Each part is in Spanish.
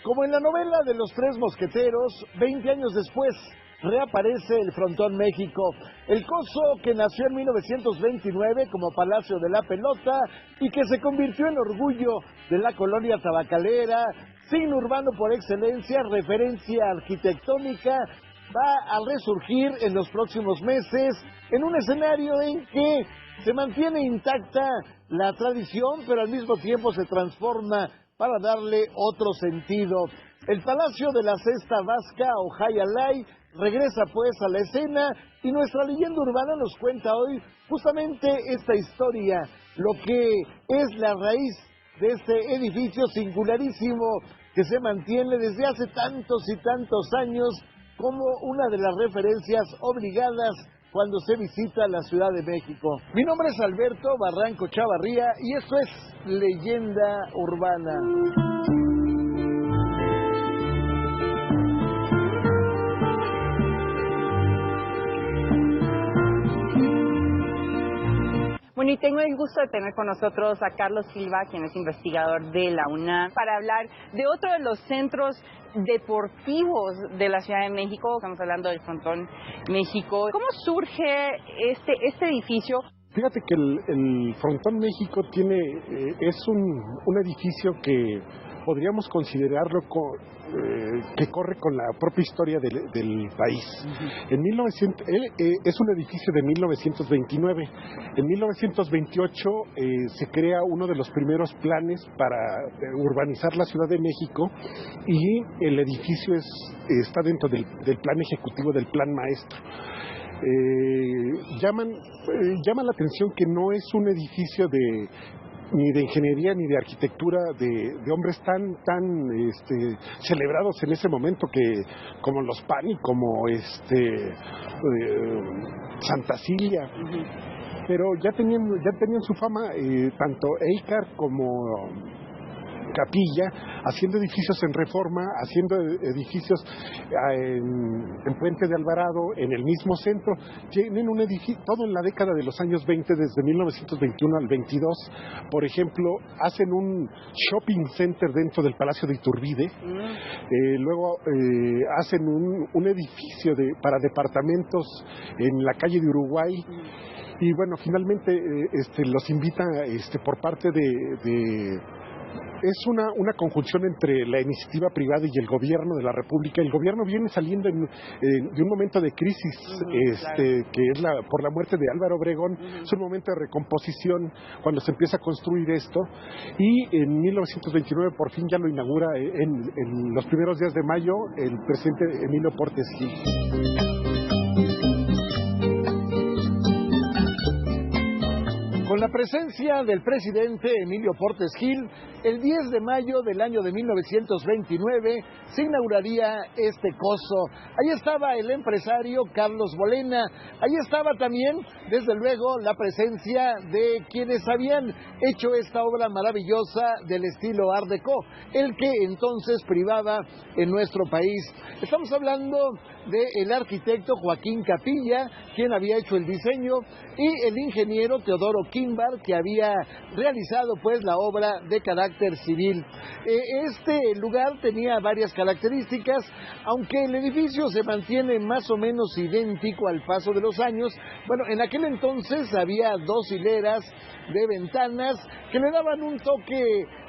Como en la novela de los Tres Mosqueteros, 20 años después, reaparece el Frontón México, el coso que nació en 1929 como Palacio de la Pelota y que se convirtió en orgullo de la colonia tabacalera, signo urbano por excelencia, referencia arquitectónica, va a resurgir en los próximos meses en un escenario en que se mantiene intacta la tradición, pero al mismo tiempo se transforma para darle otro sentido. El Palacio de la Cesta Vasca o Hayalay regresa pues a la escena y nuestra leyenda urbana nos cuenta hoy justamente esta historia, lo que es la raíz de este edificio singularísimo que se mantiene desde hace tantos y tantos años como una de las referencias obligadas cuando se visita la Ciudad de México. Mi nombre es Alberto Barranco Chavarría y esto es Leyenda Urbana. Bueno, y tengo el gusto de tener con nosotros a Carlos Silva, quien es investigador de la UNAM, para hablar de otro de los centros deportivos de la Ciudad de México. Estamos hablando del Frontón México. ¿Cómo surge este edificio? Fíjate que el Frontón México es un edificio que podríamos considerarlo que corre con la propia historia del país. En 1900, es un edificio de 1929. En 1928 se crea uno de los primeros planes para urbanizar la Ciudad de México y el edificio está dentro del plan ejecutivo del Plan Maestro. Llama la atención que no es un edificio ni de ingeniería ni de arquitectura de hombres tan celebrados en ese momento como los Pani, como Santa Cilia, pero ya tenían su fama tanto Eicar como Capilla, haciendo edificios en Reforma, haciendo edificios en Puente de Alvarado, en el mismo centro. Tienen un edificio, todo en la década de los años 20, desde 1921 al 22. Por ejemplo, hacen un shopping center dentro del Palacio de Iturbide. Luego hacen un edificio para departamentos en la calle de Uruguay. Y bueno, finalmente los invita por parte de es una conjunción entre la iniciativa privada y el gobierno de la República. El gobierno viene saliendo de un momento de crisis, claro, que es por la muerte de Álvaro Obregón. Es un momento de recomposición cuando se empieza a construir esto, y en 1929 por fin ya lo inaugura en los primeros días de mayo el presidente Emilio Portes Gil. Con la presencia del presidente Emilio Portes Gil, el 10 de mayo del año de 1929 se inauguraría este coso. Ahí estaba el empresario Carlos Bolena, ahí estaba también, desde luego, la presencia de quienes habían hecho esta obra maravillosa del estilo Art Deco, el que entonces privaba en nuestro país. Estamos hablando del arquitecto Joaquín Capilla, quien había hecho el diseño, y el ingeniero Teodoro Quimbar, que había realizado pues la obra de carácter civil. Este lugar tenía varias características, aunque el edificio se mantiene más o menos idéntico al paso de los años. Bueno, en aquel entonces había 2 hileras de ventanas que le daban un toque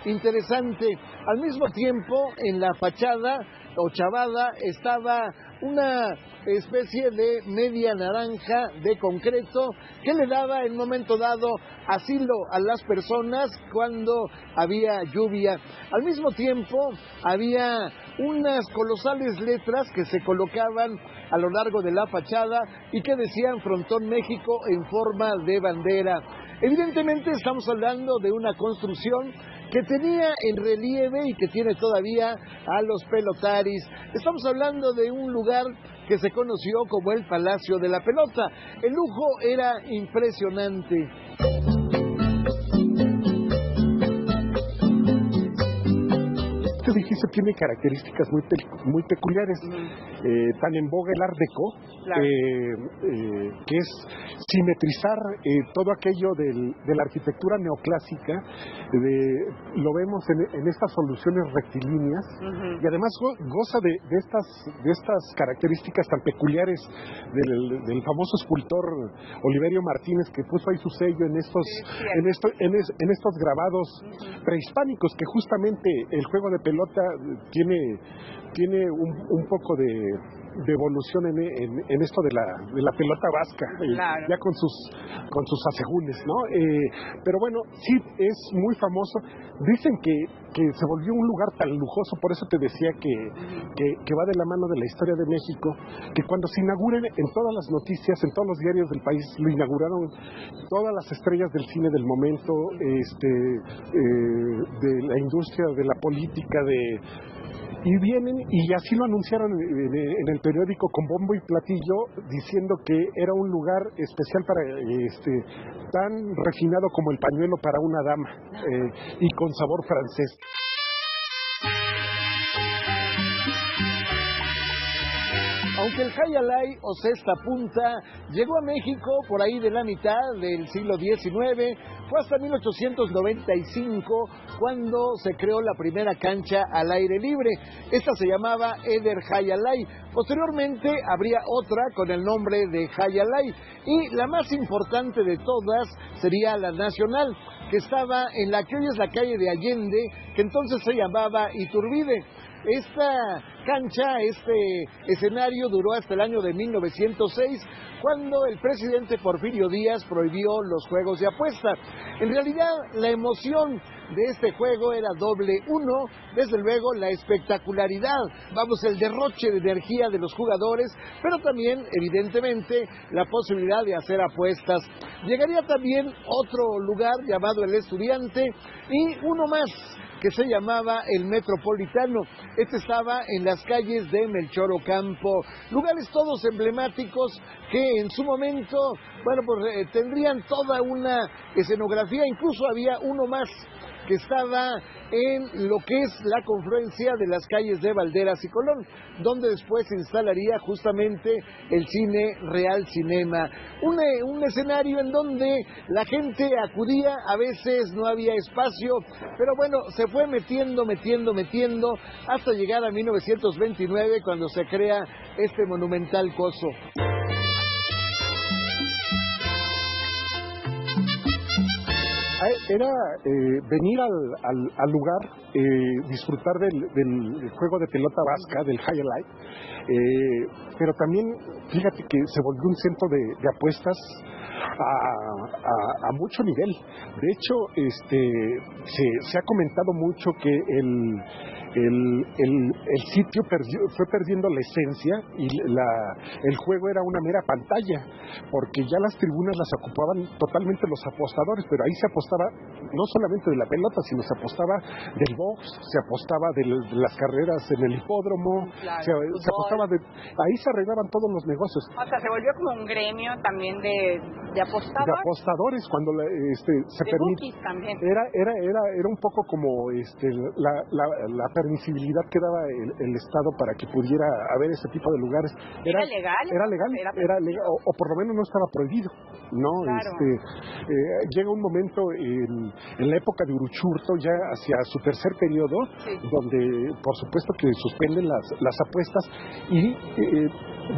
interesante. Al mismo tiempo, en la fachada o chavada estaba una especie de media naranja de concreto que le daba en un momento dado asilo a las personas cuando había lluvia. Al mismo tiempo había unas colosales letras que se colocaban a lo largo de la fachada y que decían Frontón México en forma de bandera. Evidentemente estamos hablando de una construcción que tenía en relieve y que tiene todavía a los pelotaris. Estamos hablando de un lugar que se conoció como el Palacio de la Pelota. El lujo era impresionante. Este edificio tiene características muy peculiares. Tan en boga el Art Deco, que es simetrizar todo aquello de la arquitectura neoclásica. Lo vemos en estas soluciones rectilíneas, y además goza de estas características tan peculiares del famoso escultor Oliverio Martínez, que puso ahí su sello en estos grabados prehispánicos, que justamente el juego de pelota tiene un poco de evolución en esto de la pelota vasca, claro, ya con sus asegúnes, ¿no? Pero bueno, sí es muy famoso. Dicen que se volvió un lugar tan lujoso, por eso te decía que va de la mano de la historia de México, que cuando se inauguren, en todas las noticias, en todos los diarios del país, lo inauguraron todas las estrellas del cine del momento, de la industria, de la política, y vienen y así lo anunciaron en el periódico con bombo y platillo, diciendo que era un lugar especial para tan refinado como el pañuelo para una dama, y con sabor francés. Aunque el Jai Alai o Sexta Punta llegó a México por ahí de la mitad del siglo XIX, fue hasta 1895 cuando se creó la primera cancha al aire libre. Esta se llamaba Eder Jai Alai. Posteriormente habría otra con el nombre de Jai Alai, y la más importante de todas sería la Nacional, que estaba en la que hoy es la calle de Allende, que entonces se llamaba Iturbide. Esta cancha, este escenario duró hasta el año de 1906, cuando el presidente Porfirio Díaz prohibió los juegos de apuesta. En realidad, la emoción de este juego era doble. Uno, desde luego, la espectacularidad, el derroche de energía de los jugadores, pero también, evidentemente, la posibilidad de hacer apuestas. Llegaría también otro lugar llamado El Estudiante, y uno más, que se llamaba el Metropolitano. Este estaba en las calles de Melchor Ocampo, lugares todos emblemáticos que en su momento, tendrían toda una escenografía. Incluso había uno más que estaba en lo que es la confluencia de las calles de Valderas y Colón, donde después se instalaría justamente el Cine Real Cinema, un escenario en donde la gente acudía, a veces no había espacio, pero bueno, se fue metiendo hasta llegar a 1929, cuando se crea este monumental coso. Era venir al lugar, disfrutar del juego de pelota vasca, del Jai Alai, pero también, fíjate que se volvió un centro de apuestas a mucho nivel. De hecho, se ha comentado mucho que el sitio fue perdiendo la esencia, y el juego era una mera pantalla, porque ya las tribunas las ocupaban totalmente los apostadores, pero ahí se apostaba no solamente de la pelota, sino se apostaba del box, se apostaba de las carreras en el hipódromo, claro, se apostaba ahí se arreglaban todos los negocios. O sea, se volvió como un gremio también de apostadores. De apostadores, cuando se permite. También. Era un poco como la permisibilidad que daba el Estado para que pudiera haber ese tipo de lugares. Era legal. Era legal, o por lo menos no estaba prohibido, ¿no? Claro. Llega un momento en la época de Uruchurto, ya hacia su tercer periodo, sí, donde por supuesto que suspenden las apuestas, y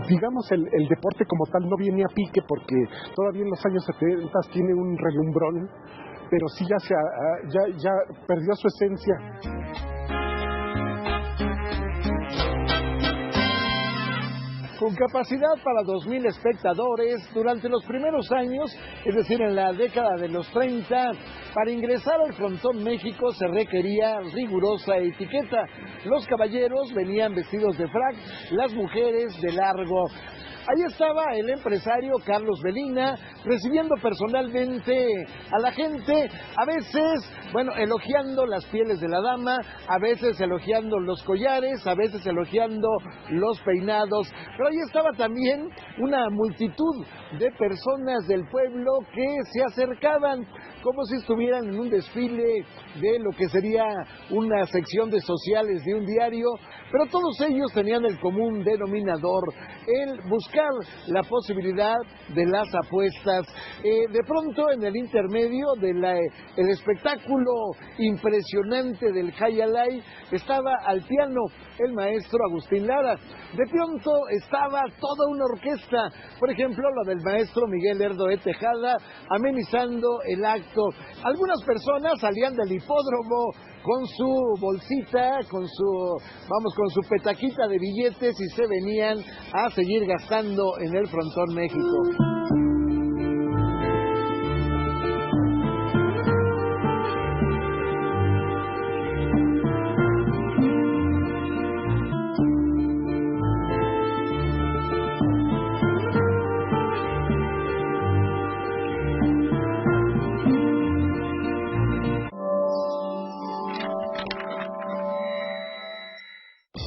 digamos el deporte como tal no viene a pique, porque todavía en los años 70 tiene un relumbrón, pero sí ya perdió su esencia. Con capacidad para 2,000 espectadores, durante los primeros años, es decir, en la década de los 30, para ingresar al Frontón México se requería rigurosa etiqueta. Los caballeros venían vestidos de frac, las mujeres de largo. Ahí estaba el empresario Carlos Belina recibiendo personalmente a la gente, a veces, elogiando las pieles de la dama, a veces elogiando los collares, a veces elogiando los peinados, pero ahí estaba también una multitud de personas del pueblo que se acercaban como si estuvieran en un desfile de lo que sería una sección de sociales de un diario, pero todos ellos tenían el común denominador, el buscar la posibilidad de las apuestas. De pronto, en el intermedio del espectáculo impresionante del Jay Alay, estaba al piano el maestro Agustín Lara. De pronto estaba toda una orquesta, por ejemplo, la del maestro Miguel Lerdo de Tejada, amenizando el acto. Algunas personas salían del hipódromo con su bolsita, con su petaquita de billetes y se venían a seguir gastando en el Frontón México.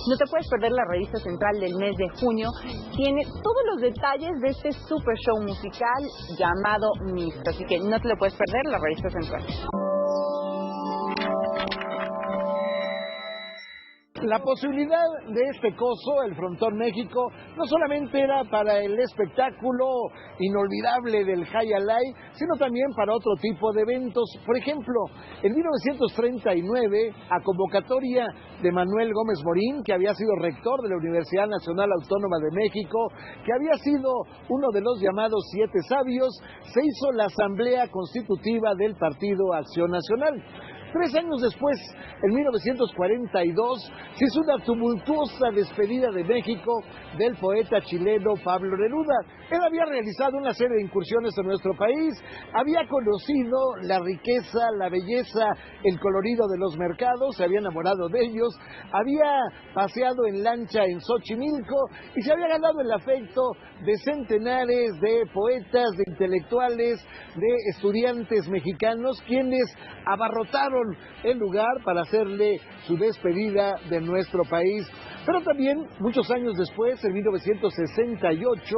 No te puedes perder la revista central del mes de junio. Tiene todos los detalles de este super show musical llamado Mixto. Así que no te lo puedes perder, la revista central. La posibilidad de este coso, el Frontón México, no solamente era para el espectáculo inolvidable del Jay Alay, sino también para otro tipo de eventos. Por ejemplo, en 1939, a convocatoria de Manuel Gómez Morín, que había sido rector de la Universidad Nacional Autónoma de México, que había sido uno de los llamados 7 sabios, se hizo la asamblea constitutiva del Partido Acción Nacional. 3 años después, en 1942, se hizo una tumultuosa despedida de México del poeta chileno Pablo Neruda. Él había realizado una serie de incursiones en nuestro país, había conocido la riqueza, la belleza, el colorido de los mercados, se había enamorado de ellos, había paseado en lancha en Xochimilco y se había ganado el afecto de centenares de poetas, de intelectuales, de estudiantes mexicanos, quienes abarrotaron el lugar para hacerle su despedida de nuestro país. Pero también, muchos años después, en 1968,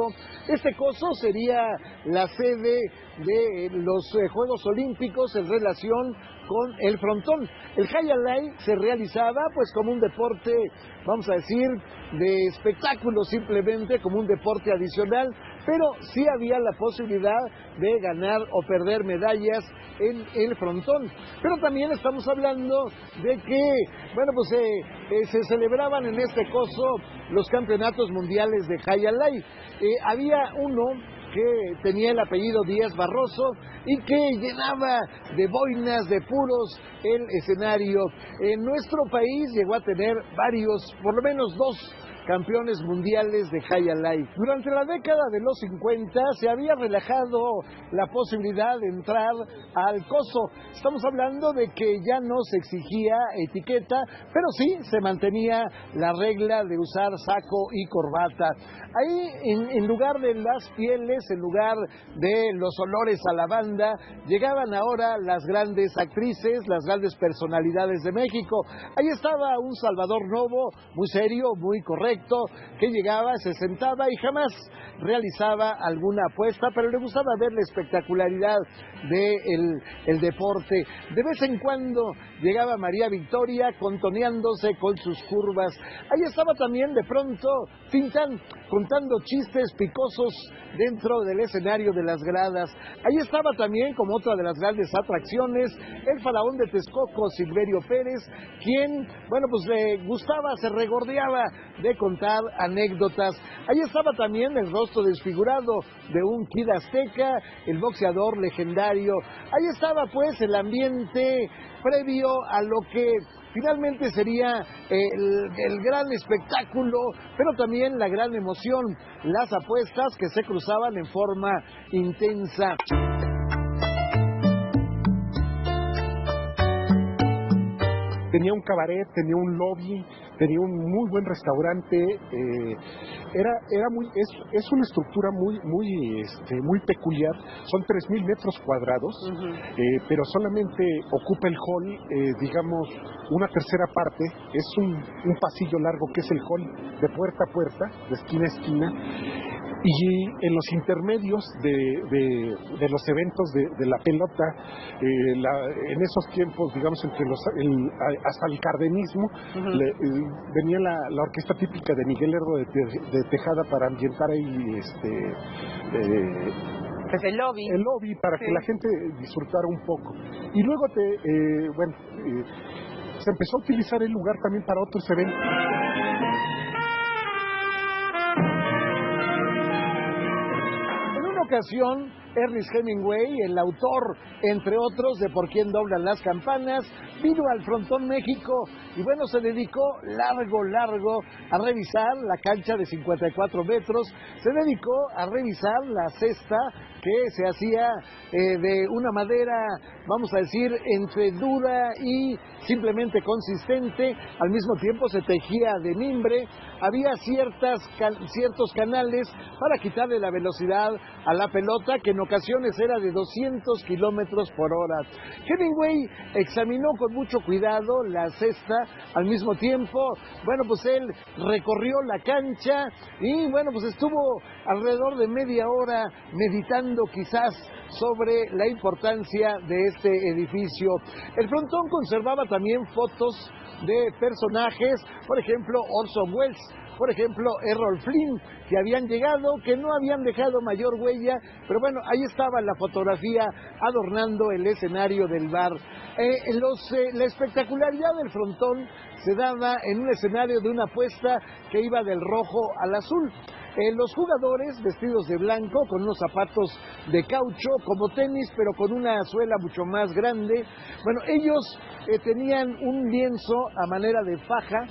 este coso sería la sede de los Juegos Olímpicos en relación con el frontón. El Jay Alay se realizaba pues como un deporte, vamos a decir, de espectáculo simplemente, como un deporte adicional, pero sí había la posibilidad de ganar o perder medallas en el frontón. Pero también estamos hablando de que, se celebraban en este coso los campeonatos mundiales de Jay Alay. Había uno que tenía el apellido Díaz Barroso y que llenaba de boinas, de puros el escenario. En nuestro país llegó a tener varios, por lo menos 2 campeones mundiales de Jay Alay. Durante la década de los 50 se había relajado la posibilidad de entrar al coso. Estamos hablando de que ya no se exigía etiqueta, pero sí se mantenía la regla de usar saco y corbata. Ahí, en lugar de las pieles, en lugar de los olores a lavanda, llegaban ahora las grandes actrices, las grandes personalidades de México. Ahí estaba un Salvador Novo, muy serio, muy correcto, que llegaba, se sentaba y jamás realizaba alguna apuesta, pero le gustaba ver la espectacularidad del deporte. De vez en cuando llegaba María Victoria contoneándose con sus curvas. Ahí estaba también de pronto Tintán contando chistes picosos dentro del escenario de las gradas. Ahí estaba también, como otra de las grandes atracciones, el faraón de Texcoco, Silverio Pérez, quien, le gustaba, se regordeaba de contar anécdotas. Ahí estaba también el rostro desfigurado de un Kid Azteca, el boxeador legendario. Ahí estaba pues el ambiente previo a lo que finalmente sería el gran espectáculo, pero también la gran emoción, las apuestas que se cruzaban en forma intensa. tenía un cabaret, tenía un lobby, tenía un muy buen restaurante, es una estructura muy peculiar, son 3,000 metros cuadrados, pero solamente ocupa el hall, digamos, una tercera parte, es un pasillo largo que es el hall de puerta a puerta, de esquina a esquina, y en los intermedios de los eventos de la pelota, en esos tiempos, digamos, hasta el cardenismo, venía la orquesta típica de Miguel Lerdo de Tejada para ambientar ahí pues el lobby para que la gente disfrutara un poco. Y luego se empezó a utilizar el lugar también para otros eventos. Ocasión, Ernest Hemingway, el autor, entre otros, de Por quién doblan las campanas, vino al Frontón México y bueno, se dedicó largo a revisar la cancha de 54 metros, se dedicó a revisar la cesta que se hacía de una madera, vamos a decir, entre dura y simplemente consistente, al mismo tiempo se tejía de mimbre, había ciertos canales para quitarle la velocidad a la pelota, que en ocasiones era de 200 kilómetros por hora. Hemingway examinó con mucho cuidado la cesta, al mismo tiempo, bueno, pues él recorrió la cancha y bueno, pues estuvo alrededor de media hora meditando quizás sobre la importancia de este edificio. El frontón conservaba también fotos de personajes, por ejemplo Orson Welles, por ejemplo Errol Flynn, que habían llegado, que no habían dejado mayor huella, pero bueno, ahí estaba la fotografía adornando el escenario del bar. La espectacularidad del frontón se daba en un escenario de una apuesta que iba del rojo al azul. Los jugadores vestidos de blanco, con unos zapatos de caucho, como tenis, pero con una suela mucho más grande. Bueno, ellos tenían un lienzo a manera de faja,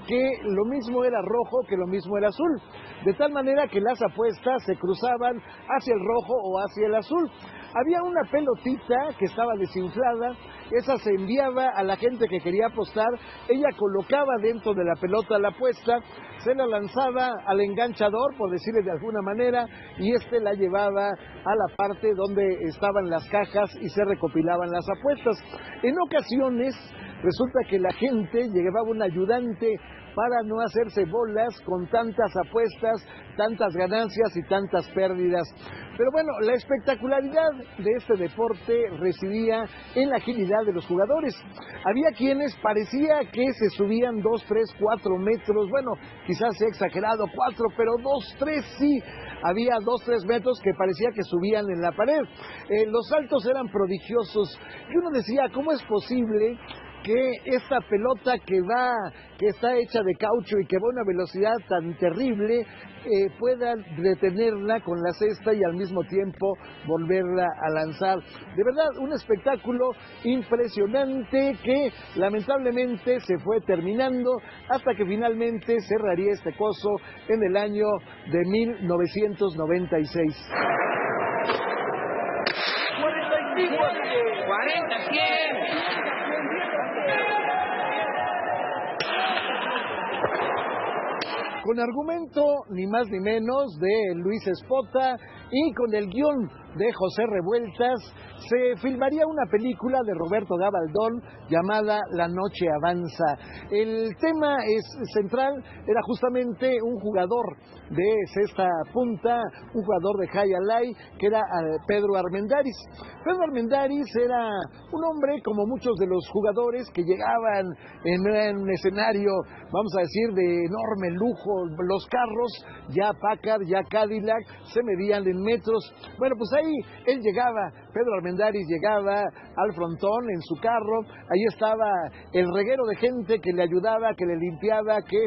que lo mismo era rojo que lo mismo era azul. De tal manera que las apuestas se cruzaban hacia el rojo o hacia el azul. Había una pelotita que estaba desinflada, esa se enviaba a la gente que quería apostar, ella colocaba dentro de la pelota la apuesta, se la lanzaba al enganchador, por decirle de alguna manera, y este la llevaba a la parte donde estaban las cajas y se recopilaban las apuestas. En ocasiones resulta que la gente llevaba un ayudante para no hacerse bolas con tantas apuestas, tantas ganancias y tantas pérdidas. Pero bueno, la espectacularidad de este deporte residía en la agilidad de los jugadores. Había quienes parecía que se subían 2, 3, 4 metros, bueno, quizás sea exagerado 4, pero 2, 3 sí. Había 2, 3 metros que parecía que subían en la pared. Los saltos eran prodigiosos y uno decía, ¿cómo es posible que esta pelota que está hecha de caucho y que va a una velocidad tan terrible, pueda detenerla con la cesta y al mismo tiempo volverla a lanzar? De verdad, un espectáculo impresionante que lamentablemente se fue terminando hasta que finalmente cerraría este coso en el año de 1996. 40, 100. Con argumento ni más ni menos de Luis Espota y con el guión de José Revueltas, se filmaría una película de Roberto Gabaldón llamada La Noche Avanza. El tema central era justamente un jugador de cesta punta, un jugador de Jaya Alay, que era Pedro Armendáriz. Pedro Armendáriz era un hombre como muchos de los jugadores que llegaban en un escenario, vamos a decir, de enorme lujo. Los carros, ya Packard, ya Cadillac, se medían en metros. Bueno, pues ahí él llegaba, Pedro Armendáriz llegaba al frontón en su carro, ahí estaba el reguero de gente que le ayudaba, que le limpiaba, que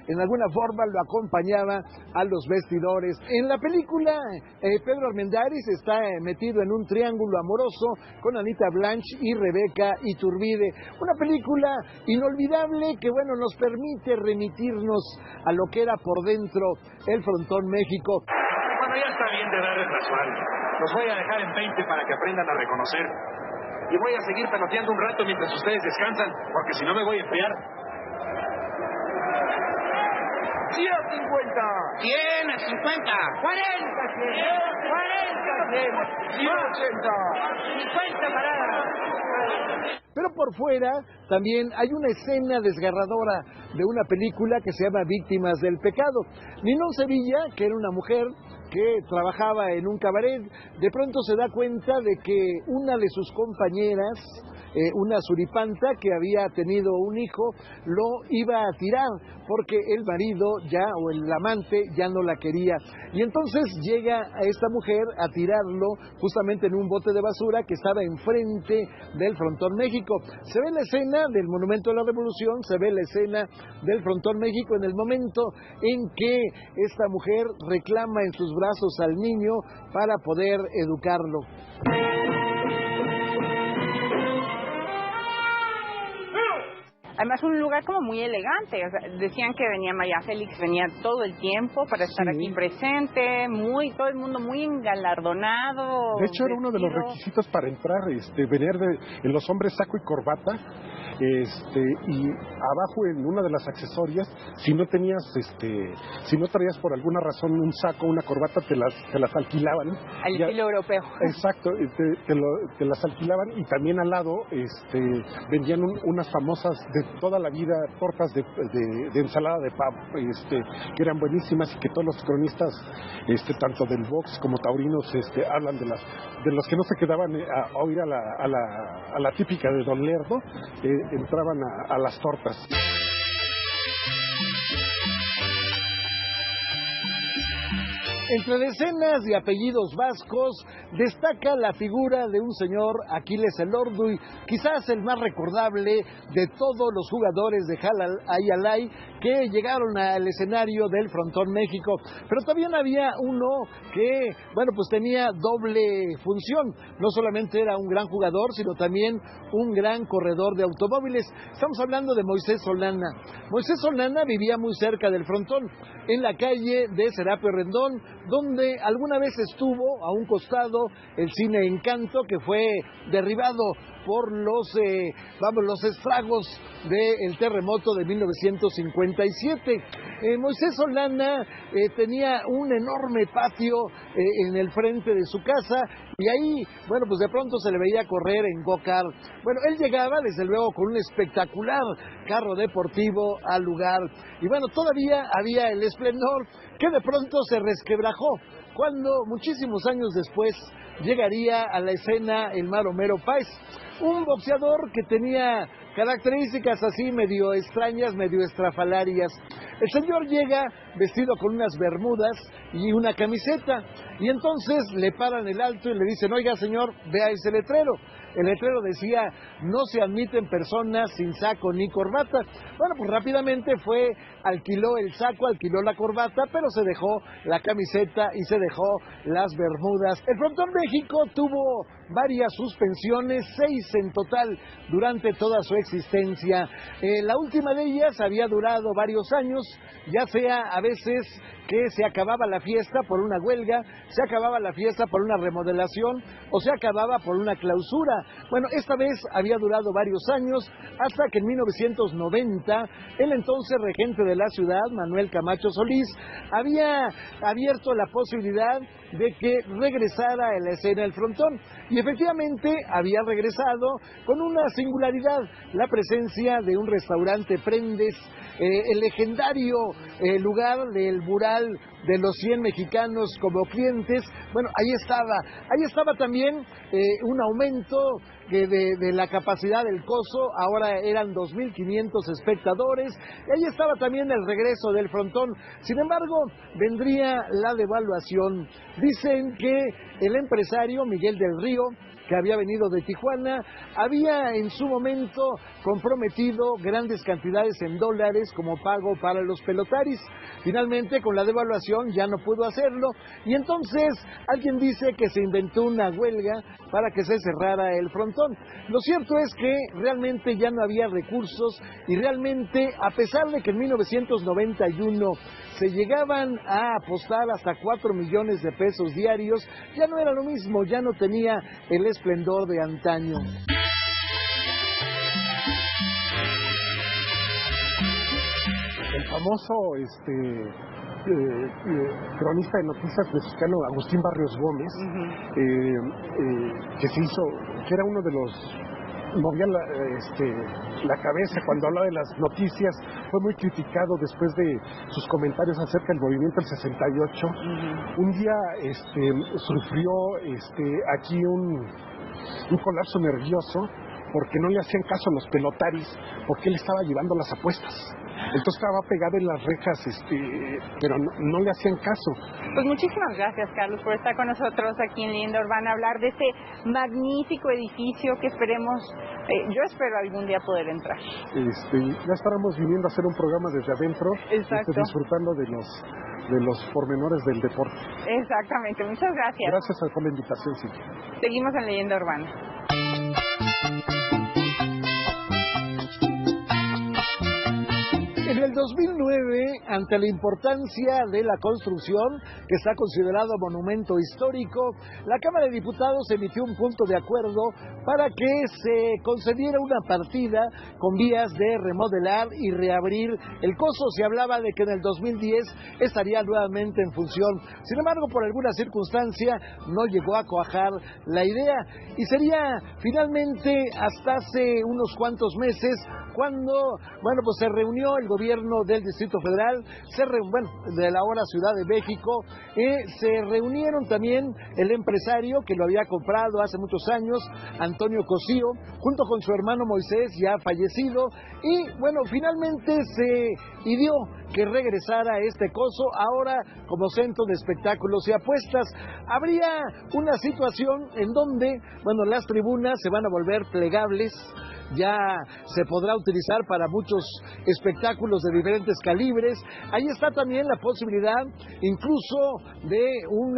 en alguna forma lo acompañaba a los vestidores. En la película, Pedro Armendáriz está metido en un triángulo amoroso con Anita Blanche y Rebeca Iturbide. Una película inolvidable que, bueno, nos permite remitirnos a lo que era por dentro el Frontón México. Bueno, ya está bien de darles la suave. Los voy a dejar en 20 para que aprendan a reconocer. y voy a seguir peloteando un rato mientras ustedes descansan, porque si no me voy a enfriar. 150. 100 a 50. 40, 100. 180. 50 paradas. Pero por fuera también hay una escena desgarradora de una película que se llama Víctimas del Pecado. Ninón Sevilla, que era una mujer que trabajaba en un cabaret, de pronto se da cuenta de que una de sus compañeras, una suripanta que había tenido un hijo, lo iba a tirar porque el marido ya, o el amante, ya no la quería. Y entonces llega a esta mujer a tirarlo justamente en un bote de basura que estaba enfrente del Frontón México. Se ve la escena del Monumento a la Revolución, se ve la escena del Frontón México en el momento en que esta mujer reclama en sus brazos al niño para poder educarlo. Además, un lugar como muy elegante. O sea, decían que venía María Félix, venía todo el tiempo para estar aquí presente, todo el mundo muy engalardonado. De hecho, era uno de los requisitos para entrar, venir en los hombres saco y corbata, y abajo en una de las accesorias, si no traías por alguna razón un saco, una corbata, te las alquilaban. Al estilo europeo. Exacto, te las alquilaban, y también al lado vendían unas famosas de toda la vida tortas de ensalada de pavo, que eran buenísimas, y que todos los cronistas, tanto del box como taurinos, hablan de los que no se quedaban a oír a la típica de Don Lerdo, entraban a las tortas. Entre decenas de apellidos vascos destaca la figura de un señor, Aquiles Elorduy, quizás el más recordable de todos los jugadores de Jala-Alai que llegaron al escenario del Frontón México. Pero también había uno que, pues tenía doble función. No solamente era un gran jugador, sino también un gran corredor de automóviles. Estamos hablando de Moisés Solana. Moisés Solana vivía muy cerca del Frontón, en la calle de Serapio Rendón, donde alguna vez estuvo a un costado el Cine Encanto, que fue derribado por los estragos del terremoto de 1957. Moisés Solana tenía un enorme patio en el frente de su casa, y ahí, pues de pronto se le veía correr en go-kart. Él llegaba desde luego con un espectacular carro deportivo al lugar, y todavía había el esplendor que de pronto se resquebrajó cuando muchísimos años después llegaría a la escena el Maromero Páez, un boxeador que tenía características así medio extrañas, medio estrafalarias. El señor llega vestido con unas bermudas y una camiseta, y entonces le paran el alto y le dicen: oiga señor, vea ese letrero. El letrero decía: no se admiten personas sin saco ni corbata. Pues rápidamente alquiló el saco, alquiló la corbata, pero se dejó la camiseta y se dejó las bermudas. El Frontón México tuvo varias suspensiones, 6 en total durante toda su existencia. La última de ellas había durado varios años, ya sea a veces que se acababa la fiesta por una huelga, se acababa la fiesta por una remodelación o se acababa por una clausura. Esta vez había durado varios años, hasta que en 1990 el entonces regente de la ciudad, Manuel Camacho Solís, había abierto la posibilidad de que regresara a la escena del Frontón, y efectivamente había regresado con una singularidad: la presencia de un restaurante Prendes, el legendario lugar del mural de los 100 mexicanos como clientes. Ahí estaba también un aumento de la capacidad del coso, ahora eran 2,500 espectadores, y ahí estaba también el regreso del Frontón. Sin embargo, vendría la devaluación. Dicen que el empresario Miguel del Río, que había venido de Tijuana, había en su momento comprometido grandes cantidades en dólares como pago para los pelotaris. Finalmente, con la devaluación ya no pudo hacerlo, y entonces alguien dice que se inventó una huelga para que se cerrara el Frontón. Lo cierto es que realmente ya no había recursos, y realmente, a pesar de que en 1991 se llegaban a apostar hasta 4 millones de pesos diarios, ya no era lo mismo, ya no tenía el esplendor de antaño. el famoso cronista de noticias mexicano Agustín Barrios Gómez, que era uno de los movía la cabeza cuando hablaba de las noticias, fue muy criticado después de sus comentarios acerca del movimiento del 68. Un día sufrió aquí un colapso nervioso porque no le hacían caso a los pelotaris, porque él estaba llevando las apuestas. Entonces estaba pegado en las rejas, pero no le hacían caso. Pues muchísimas gracias, Carlos, por estar con nosotros aquí en Leyenda Urbana, hablar de este magnífico edificio que esperemos, yo espero algún día poder entrar. Ya estaremos viniendo a hacer un programa desde adentro, disfrutando de los pormenores del deporte. Exactamente, muchas gracias. Gracias por la invitación, sí. Seguimos en Leyenda Urbana. En el 2009, ante la importancia de la construcción, que está considerado monumento histórico, la Cámara de Diputados emitió un punto de acuerdo para que se concediera una partida con vías de remodelar y reabrir el coso. Se hablaba de que en el 2010 estaría nuevamente en función. Sin embargo, por alguna circunstancia no llegó a cuajar la idea y sería finalmente hasta hace unos cuantos meses cuando, pues se reunió el gobierno del Distrito Federal, de la ahora Ciudad de México, se reunieron también el empresario que lo había comprado hace muchos años, Antonio Cosío, junto con su hermano Moisés, ya fallecido, y finalmente se ideó que regresara este coso ahora como centro de espectáculos y apuestas. Habría una situación en donde, las tribunas se van a volver plegables, ya se podrá utilizar para muchos espectáculos de diferentes calibres. Ahí está también la posibilidad incluso de un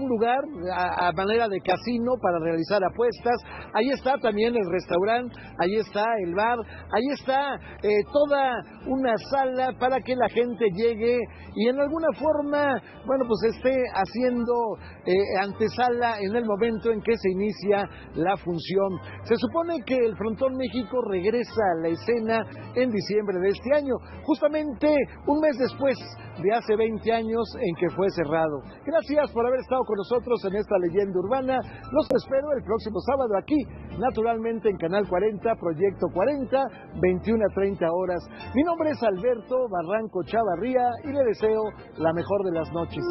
lugar a manera de casino para realizar apuestas. Ahí está también el restaurante, ahí está el bar, ahí está toda una sala para que la gente llegue y en alguna forma, esté haciendo antesala en el momento en que se inicia la función. Se supone que el Frontón México regresa a la escena en diciembre de este año, justamente un mes después de hace 20 años en que fue cerrado. Gracias por haber estado con nosotros en esta Leyenda Urbana. Los espero el próximo sábado aquí, naturalmente en Canal 40, Proyecto 40, 21 a 30 horas. Mi nombre es Alberto Barranco Chavarría y le deseo la mejor de las noches.